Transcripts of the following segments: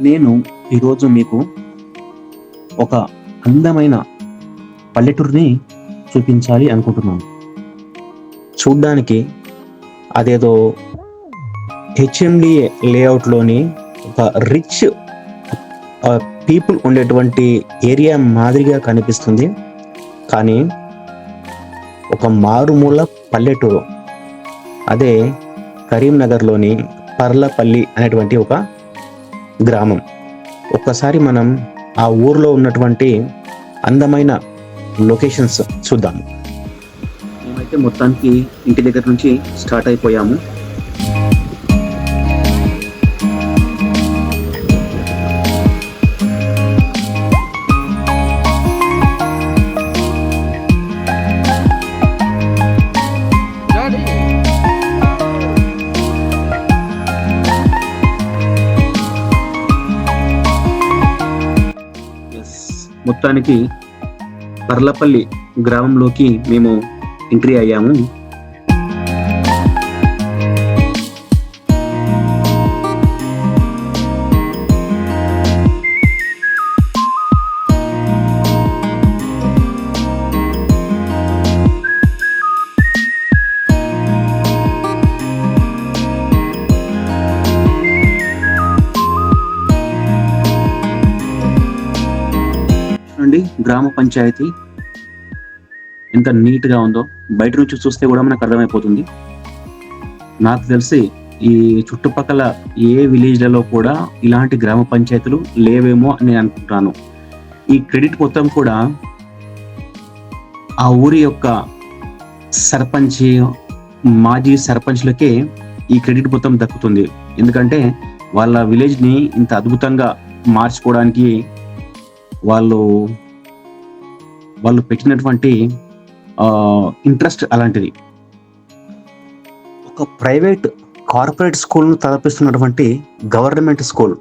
నేను ఈరోజు మీకు ఒక అందమైన పల్లెటూరిని చూపించాలి అనుకుంటున్నాను. చూడ్డానికి అదేదో హెచ్ఎండిఏ లేఅవుట్లోని ఒక రిచ్ పీపుల్ ఉండేటువంటి ఏరియా మాదిరిగా కనిపిస్తుంది. కానీ ఒక మారుమూల పల్లెటూరు, అదే కరీంనగర్లోని పర్లపల్లి అనేటువంటి ఒక గ్రామం. ఒక్కసారి మనం ఆ ఊర్లో ఉన్నటువంటి అందమైన లొకేషన్స్ చూద్దాము. మేమైతే మొత్తానికి ఇంటి దగ్గర నుంచి స్టార్ట్ అయిపోయాము. మొత్తానికి పర్లపల్లి గ్రామంలోకి మేము ఎంట్రీ అయ్యాము. గ్రామ పంచాయతీ ఎంత నీట్ గా ఉందో బయట నుంచి చూస్తే కూడా మనకు అర్థమైపోతుంది. నాకు తెలిసి ఈ చుట్టుపక్కల ఏ విలేజ్లలో కూడా ఇలాంటి గ్రామ పంచాయతీలు లేవేమో అని నేను అనుకుంటున్నాను. ఈ క్రెడిట్ మొత్తం కూడా ఆ ఊరి యొక్క సర్పంచ్, మాజీ సర్పంచ్లకే ఈ క్రెడిట్ మొత్తం దక్కుతుంది. ఎందుకంటే వాళ్ళ విలేజ్ ని ఇంత అద్భుతంగా మార్చుకోవడానికి వాళ్ళు పెట్టినటువంటి ఇంట్రెస్ట్ అలాంటిది. ఒక ప్రైవేట్ కార్పొరేట్ స్కూల్ను తలపిస్తున్నటువంటి గవర్నమెంట్ స్కూల్.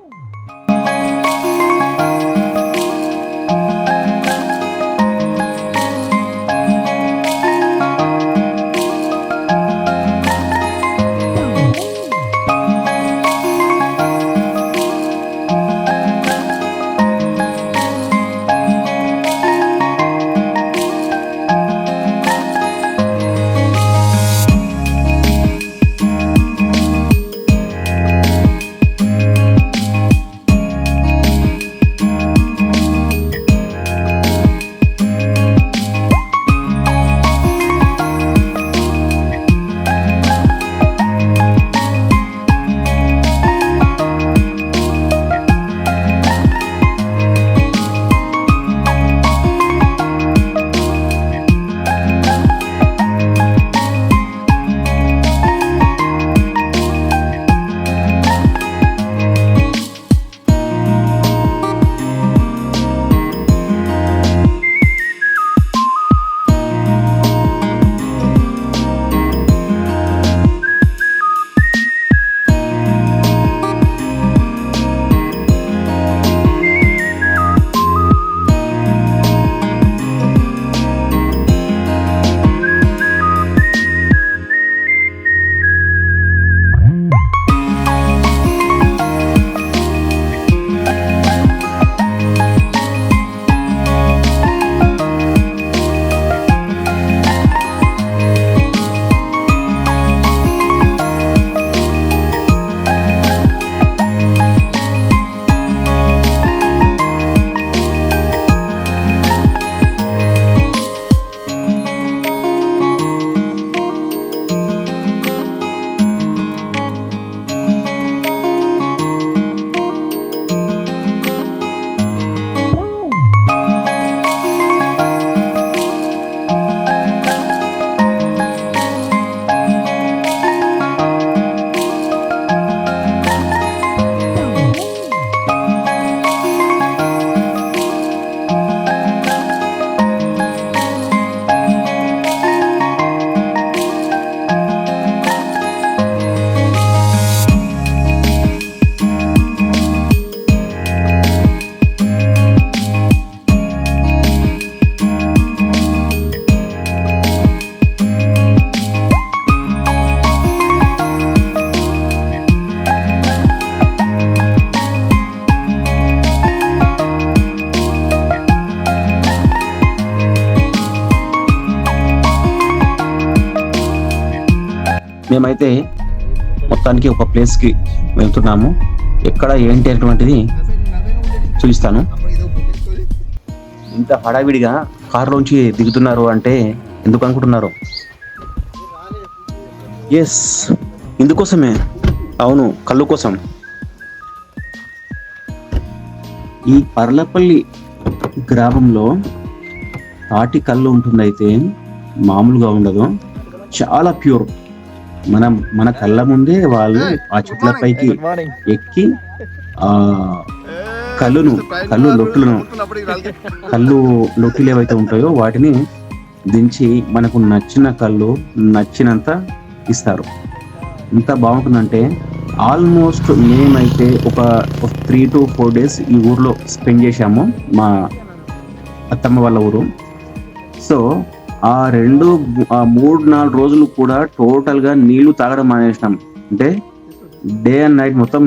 మేమైతే మొత్తానికి ఒక ప్లేస్కి వెళ్తున్నాము. ఎక్కడ ఏంటి అటువంటిది చూపిస్తాను. ఇంత హడావిడిగా కారులోంచి దిగుతున్నారు అంటే ఎందుకు అనుకుంటున్నారు? ఎస్, ఇందుకోసమే. అవును, కళ్ళు కోసం. ఈ పర్లపల్లి గ్రామంలో తాటి కళ్ళు ఉంటుంది, అయితే మామూలుగా ఉండదు, చాలా ప్యూర్. మన కళ్ళ ముందే వాళ్ళు ఆ చెట్లపైకి ఎక్కి ఆ కళ్ళు లొట్టులు ఏవైతే ఉంటాయో వాటిని దించి మనకు నచ్చిన కళ్ళు నచ్చినంత ఇస్తారు. ఎంత బాగుంటుందంటే ఆల్మోస్ట్ మేమైతే ఒక 3 to 4 days ఈ ఊర్లో స్పెండ్ చేశాము, మా అత్తమ్మ వాళ్ళ ఊరు. సో ఆ 3-4 రోజులు కూడా టోటల్గా నీళ్లు తాగడం మానేసినాం. అంటే డే అండ్ నైట్ మొత్తం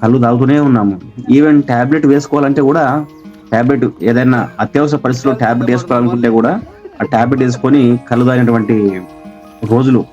కళ్ళు తాగుతూనే ఉన్నాము. ఈవెన్ ట్యాబ్లెట్ వేసుకోవాలంటే కూడా, ట్యాబ్లెట్ ఏదైనా అత్యవసర పరిస్థితిలో ట్యాబ్లెట్ వేసుకోవాలనుకుంటే కూడా ఆ ట్యాబ్లెట్ వేసుకొని కళ్ళు తాగినటువంటి రోజులు.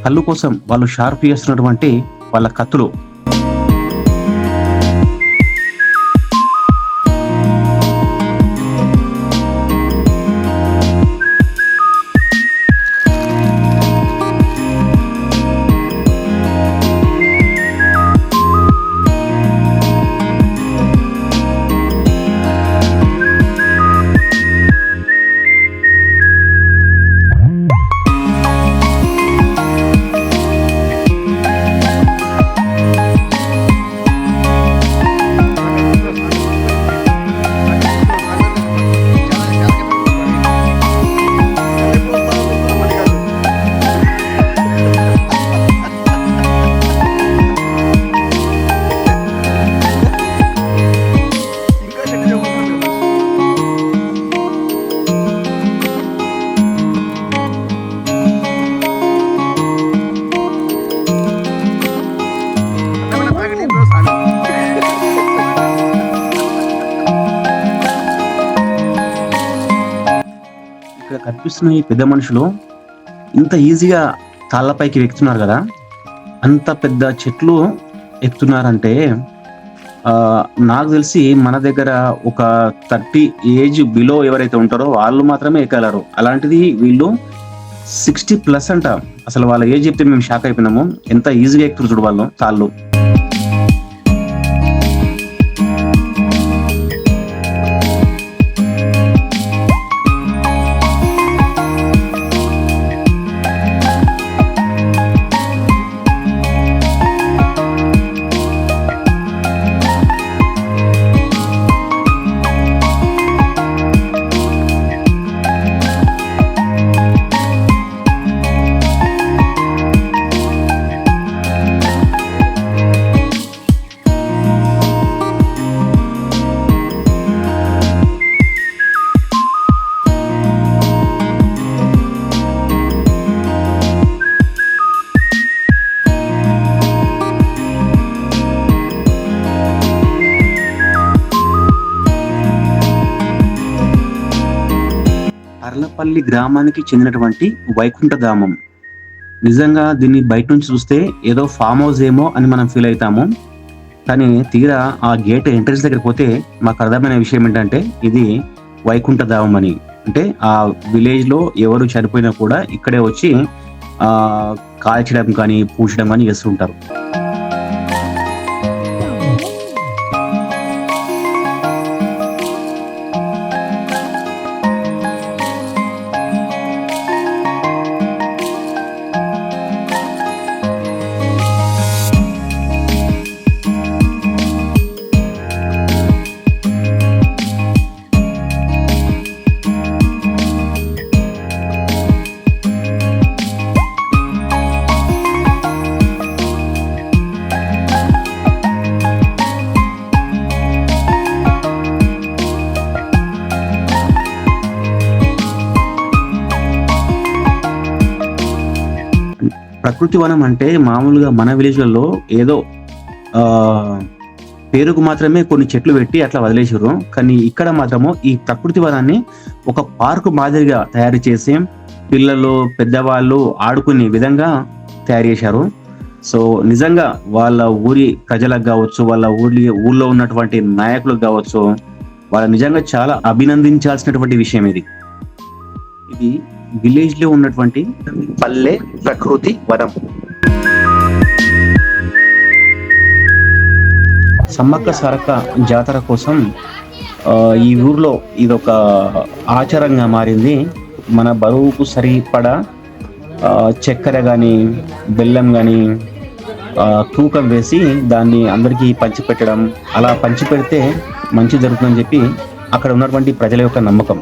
కళ్ళు కోసం వాళ్ళు షార్ప్ చేస్తున్నటువంటి వాళ్ళ కత్తులు. ఇక్కడ కనిపిస్తున్న ఈ పెద్ద మనుషులు ఇంత ఈజీగా తాళ్ళపైకి ఎక్కుతున్నారు కదా, అంత పెద్ద చెట్లు ఎక్కుతున్నారంటే నాకు తెలిసి మన దగ్గర ఒక 30 ఏజ్ బిలో ఎవరైతే ఉంటారో వాళ్ళు మాత్రమే ఎక్కగలరు. అలాంటిది వీళ్ళు 60+ అంట. అసలు వాళ్ళ ఏజ్ చెప్తే మేము షాక్ అయిపోయినాము, ఎంత ఈజీగా ఎక్కుతారు చూడు వాళ్ళు తాళ్ళు. పర్లపల్లి గ్రామానికి చెందినటువంటి వైకుంఠధామం. నిజంగా దీన్ని బయట నుంచి చూస్తే ఏదో ఫామ్ హౌస్ ఏమో అని మనం ఫీల్ అవుతాము, కానీ తీరా ఆ గేట్ ఎంట్రన్స్ దగ్గర పోతే మాకు అర్థమైన విషయం ఏంటంటే ఇది వైకుంఠధామం అని. అంటే ఆ విలేజ్ లో ఎవరు చనిపోయినా కూడా ఇక్కడే వచ్చి కాల్చడం కానీ పూడ్చడం కానీ చేస్తుంటారు. ప్రకృతి వనం అంటే మామూలుగా మన విలేజ్లలో ఏదో ఆ పేరుకు మాత్రమే కొన్ని చెట్లు పెట్టి అట్లా వదిలేసారు. కానీ ఇక్కడ మాత్రము ఈ ప్రకృతి వనాన్ని ఒక పార్కు మాదిరిగా తయారు చేసి పిల్లలు పెద్దవాళ్ళు ఆడుకునే విధంగా తయారు చేశారు. సో నిజంగా వాళ్ళ ఊరి ప్రజలకు కావచ్చు, వాళ్ళ ఊర్లో ఉన్నటువంటి నాయకులకు కావచ్చు, వాళ్ళు నిజంగా చాలా అభినందించాల్సినటువంటి విషయం ఇది. ఇది విలేజ్ లో ఉన్నటువంటి పల్లె ప్రకృతి వనం. సమ్మక్క సారక్క జాతర కోసం ఈ ఊర్లో ఇదొక ఆచారంగా మారింది. మన బరువుకు సరిపడా చక్కెర కానీ బెల్లం కానీ తూకం వేసి దాన్ని అందరికీ పంచిపెట్టడం, అలా పంచిపెడితే మంచి జరుగుతుందని చెప్పి అక్కడ ఉన్నటువంటి ప్రజల యొక్క నమ్మకం.